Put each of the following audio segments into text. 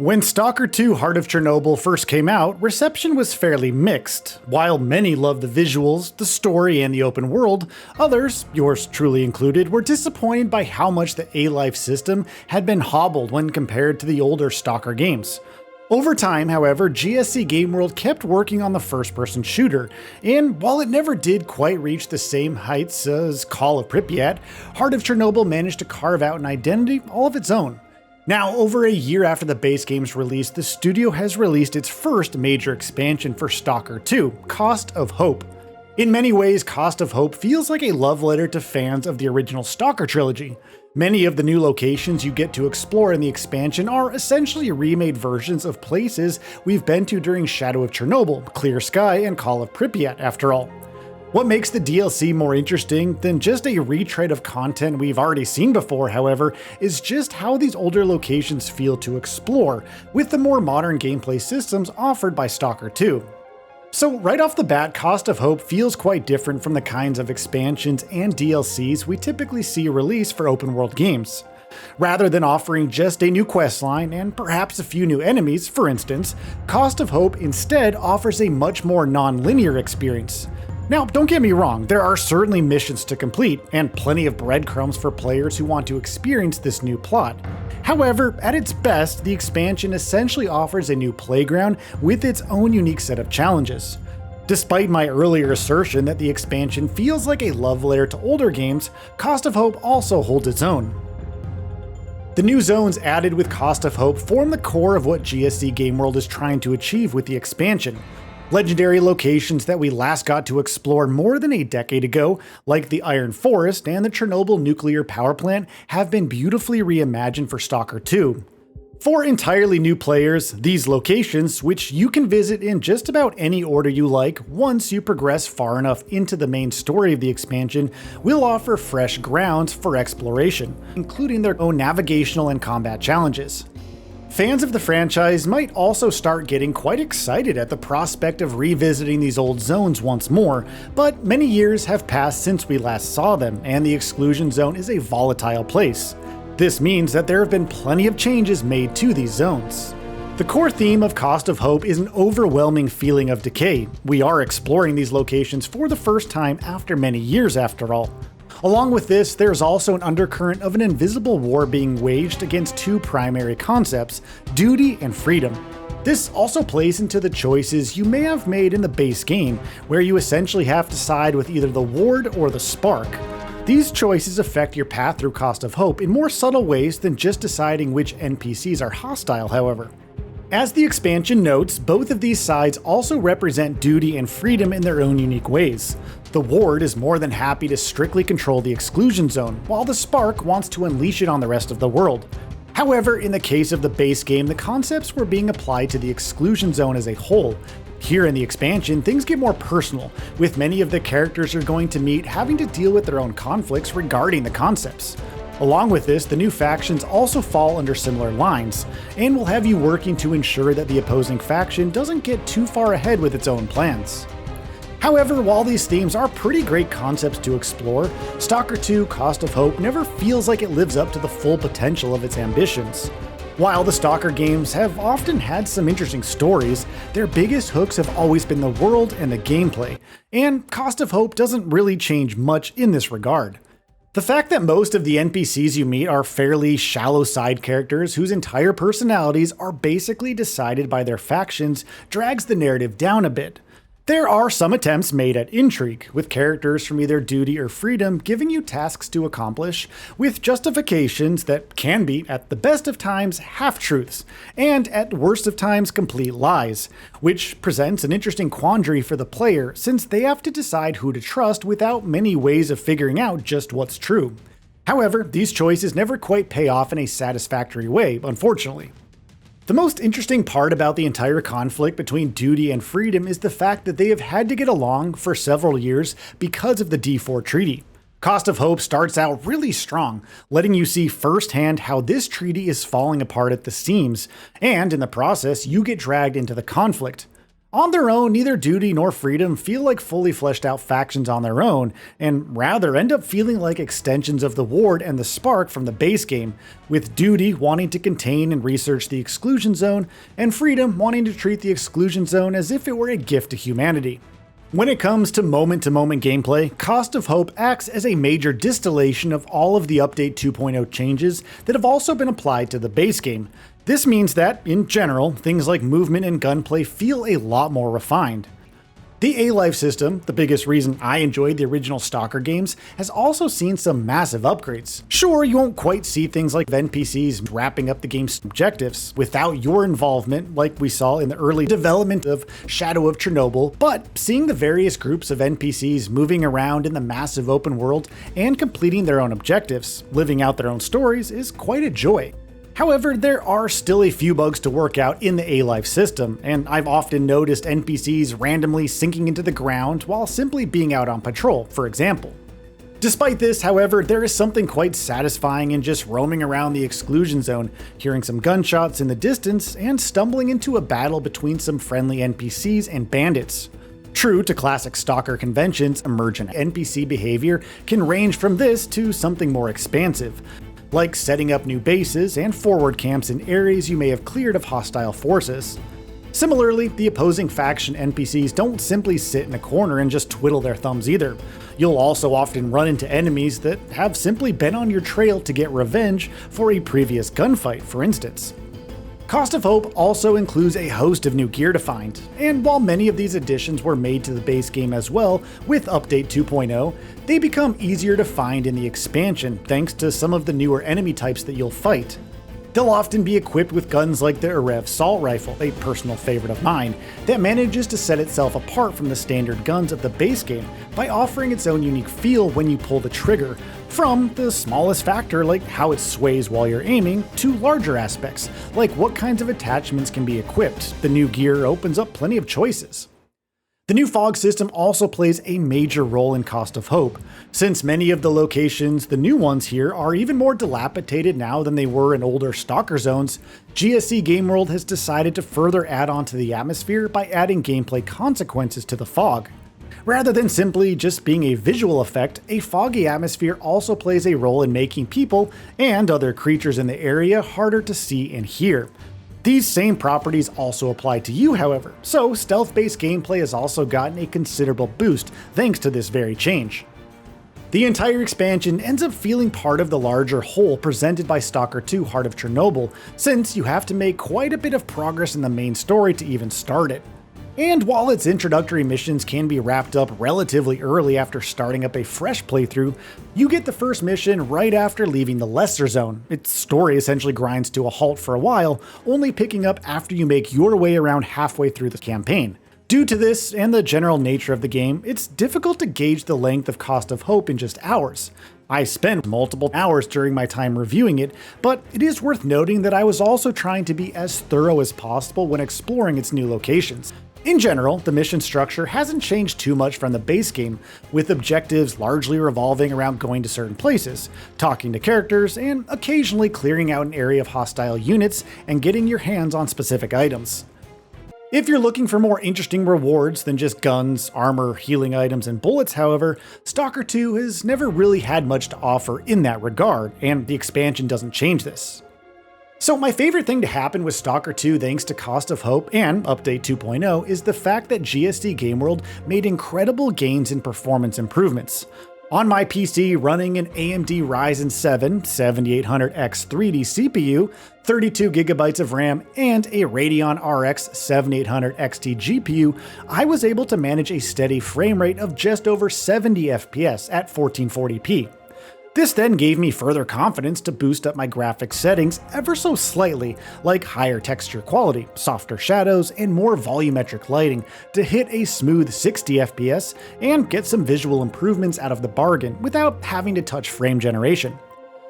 When STALKER 2 Heart of Chornobyl first came out, reception was fairly mixed. While many loved the visuals, the story, and the open world, others, yours truly included, were disappointed by how much the A-Life system had been hobbled when compared to the older STALKER games. Over time, however, GSC Game World kept working on the first-person shooter, and while it never did quite reach the same heights as Call of Pripyat, Heart of Chornobyl managed to carve out an identity all of its own. Now, over a year after the base game's release, the studio has released its first major expansion for STALKER 2, Cost of Hope. In many ways, Cost of Hope feels like a love letter to fans of the original STALKER trilogy. Many of the new locations you get to explore in the expansion are essentially remade versions of places we've been to during Shadow of Chernobyl, Clear Sky, and Call of Pripyat, after all. What makes the DLC more interesting than just a retread of content we've already seen before, however, is just how these older locations feel to explore, with the more modern gameplay systems offered by STALKER 2. So right off the bat, Cost of Hope feels quite different from the kinds of expansions and DLCs we typically see released for open world games. Rather than offering just a new questline and perhaps a few new enemies, for instance, Cost of Hope instead offers a much more non-linear experience. Now, don't get me wrong, there are certainly missions to complete, and plenty of breadcrumbs for players who want to experience this new plot. However, at its best, the expansion essentially offers a new playground with its own unique set of challenges. Despite my earlier assertion that the expansion feels like a love letter to older games, Cost of Hope also holds its own. The new zones added with Cost of Hope form the core of what GSC Game World is trying to achieve with the expansion. Legendary locations that we last got to explore more than a decade ago, like the Iron Forest and the Chernobyl nuclear power plant, have been beautifully reimagined for STALKER 2. For entirely new players, these locations, which you can visit in just about any order you like once you progress far enough into the main story of the expansion, will offer fresh grounds for exploration, including their own navigational and combat challenges. Fans of the franchise might also start getting quite excited at the prospect of revisiting these old zones once more, but many years have passed since we last saw them, and the exclusion zone is a volatile place. This means that there have been plenty of changes made to these zones. The core theme of Cost of Hope is an overwhelming feeling of decay. We are exploring these locations for the first time after many years, after all. Along with this, there's also an undercurrent of an invisible war being waged against two primary concepts, duty and freedom. This also plays into the choices you may have made in the base game, where you essentially have to side with either the Ward or the Spark. These choices affect your path through Cost of Hope in more subtle ways than just deciding which NPCs are hostile, however. As the expansion notes, both of these sides also represent duty and freedom in their own unique ways. The Ward is more than happy to strictly control the exclusion zone, while the Spark wants to unleash it on the rest of the world. However, in the case of the base game, the concepts were being applied to the exclusion zone as a whole. Here in the expansion, things get more personal, with many of the characters you're going to meet having to deal with their own conflicts regarding the concepts. Along with this, the new factions also fall under similar lines, and will have you working to ensure that the opposing faction doesn't get too far ahead with its own plans. However, while these themes are pretty great concepts to explore, STALKER 2 Cost of Hope never feels like it lives up to the full potential of its ambitions. While the STALKER games have often had some interesting stories, their biggest hooks have always been the world and the gameplay, and Cost of Hope doesn't really change much in this regard. The fact that most of the NPCs you meet are fairly shallow side characters whose entire personalities are basically decided by their factions drags the narrative down a bit. There are some attempts made at intrigue, with characters from either duty or freedom giving you tasks to accomplish, with justifications that can be, at the best of times, half-truths, and at worst of times, complete lies, which presents an interesting quandary for the player since they have to decide who to trust without many ways of figuring out just what's true. However, these choices never quite pay off in a satisfactory way, unfortunately. The most interesting part about the entire conflict between duty and freedom is the fact that they have had to get along for several years because of the D4 treaty. Cost of Hope starts out really strong, letting you see firsthand how this treaty is falling apart at the seams, and in the process, you get dragged into the conflict. On their own, neither Duty nor Freedom feel like fully fleshed out factions on their own, and rather end up feeling like extensions of the Ward and the Spark from the base game, with Duty wanting to contain and research the Exclusion Zone, and Freedom wanting to treat the Exclusion Zone as if it were a gift to humanity. When it comes to moment-to-moment gameplay, Cost of Hope acts as a major distillation of all of the Update 2.0 changes that have also been applied to the base game. This means that, in general, things like movement and gunplay feel a lot more refined. The A-Life system, the biggest reason I enjoyed the original STALKER games, has also seen some massive upgrades. Sure, you won't quite see things like NPCs wrapping up the game's objectives without your involvement like we saw in the early development of Shadow of Chernobyl, but seeing the various groups of NPCs moving around in the massive open world and completing their own objectives, living out their own stories, is quite a joy. However, there are still a few bugs to work out in the A-Life system, and I've often noticed NPCs randomly sinking into the ground while simply being out on patrol, for example. Despite this, however, there is something quite satisfying in just roaming around the Exclusion Zone, hearing some gunshots in the distance, and stumbling into a battle between some friendly NPCs and bandits. True to classic Stalker conventions, emergent NPC behavior can range from this to something more expansive, like setting up new bases and forward camps in areas you may have cleared of hostile forces. Similarly, the opposing faction NPCs don't simply sit in a corner and just twiddle their thumbs either. You'll also often run into enemies that have simply been on your trail to get revenge for a previous gunfight, for instance. Cost of Hope also includes a host of new gear to find, and while many of these additions were made to the base game as well with Update 2.0, they become easier to find in the expansion thanks to some of the newer enemy types that you'll fight. They'll often be equipped with guns like the Erev Assault Rifle, a personal favorite of mine, that manages to set itself apart from the standard guns of the base game by offering its own unique feel when you pull the trigger, from the smallest factor like how it sways while you're aiming, to larger aspects like what kinds of attachments can be equipped. The new gear opens up plenty of choices. The new fog system also plays a major role in Cost of Hope, since many of the locations, the new ones here, are even more dilapidated now than they were in older Stalker zones. GSC Game World has decided to further add on to the atmosphere by adding gameplay consequences to the fog. Rather than simply just being a visual effect, a foggy atmosphere also plays a role in making people and other creatures in the area harder to see and hear. These same properties also apply to you, however, so stealth-based gameplay has also gotten a considerable boost thanks to this very change. The entire expansion ends up feeling part of the larger whole presented by STALKER 2 Heart of Chornobyl, since you have to make quite a bit of progress in the main story to even start it. And while its introductory missions can be wrapped up relatively early after starting up a fresh playthrough, you get the first mission right after leaving the Lesser Zone. Its story essentially grinds to a halt for a while, only picking up after you make your way around halfway through the campaign. Due to this and the general nature of the game, it's difficult to gauge the length of Cost of Hope in just hours. I spent multiple hours during my time reviewing it, but it is worth noting that I was also trying to be as thorough as possible when exploring its new locations. In general, the mission structure hasn't changed too much from the base game, with objectives largely revolving around going to certain places, talking to characters, and occasionally clearing out an area of hostile units and getting your hands on specific items. If you're looking for more interesting rewards than just guns, armor, healing items, and bullets, however, STALKER 2 has never really had much to offer in that regard, and the expansion doesn't change this. So my favorite thing to happen with STALKER 2 thanks to Cost of Hope and Update 2.0 is the fact that GSD Game World made incredible gains in performance improvements. On my PC running an AMD Ryzen 7 7800X 3D CPU, 32GB of RAM, and a Radeon RX 7800 XT GPU, I was able to manage a steady frame rate of just over 70 FPS at 1440p. This then gave me further confidence to boost up my graphics settings ever so slightly, like higher texture quality, softer shadows, and more volumetric lighting to hit a smooth 60 FPS and get some visual improvements out of the bargain without having to touch frame generation.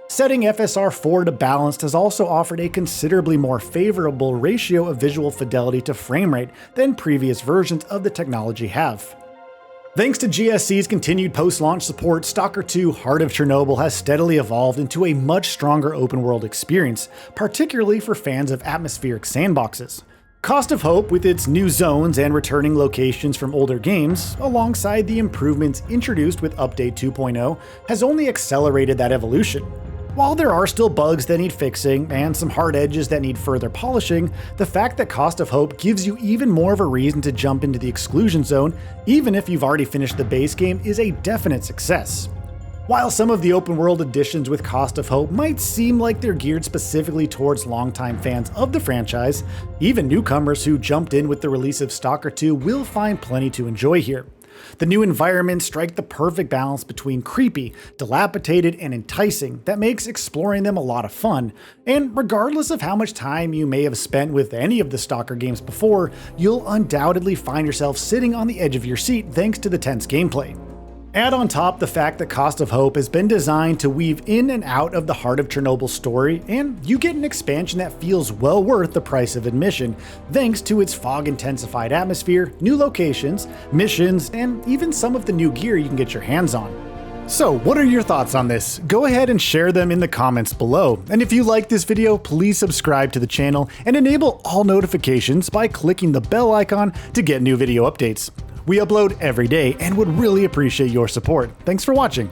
Setting FSR 4 to balanced has also offered a considerably more favorable ratio of visual fidelity to frame rate than previous versions of the technology have. Thanks to GSC's continued post-launch support, STALKER 2 Heart of Chornobyl has steadily evolved into a much stronger open-world experience, particularly for fans of atmospheric sandboxes. Cost of Hope, with its new zones and returning locations from older games, alongside the improvements introduced with Update 2.0, has only accelerated that evolution. While there are still bugs that need fixing and some hard edges that need further polishing, the fact that Cost of Hope gives you even more of a reason to jump into the exclusion zone, even if you've already finished the base game, is a definite success. While some of the open world additions with Cost of Hope might seem like they're geared specifically towards longtime fans of the franchise, even newcomers who jumped in with the release of STALKER 2 will find plenty to enjoy here. The new environments strike the perfect balance between creepy, dilapidated, and enticing that makes exploring them a lot of fun, and regardless of how much time you may have spent with any of the STALKER games before, you'll undoubtedly find yourself sitting on the edge of your seat thanks to the tense gameplay. Add on top the fact that Cost of Hope has been designed to weave in and out of the Heart of Chornobyl story, and you get an expansion that feels well worth the price of admission, thanks to its fog-intensified atmosphere, new locations, missions, and even some of the new gear you can get your hands on. So, what are your thoughts on this? Go ahead and share them in the comments below. And if you like this video, please subscribe to the channel and enable all notifications by clicking the bell icon to get new video updates. We upload every day and would really appreciate your support. Thanks for watching.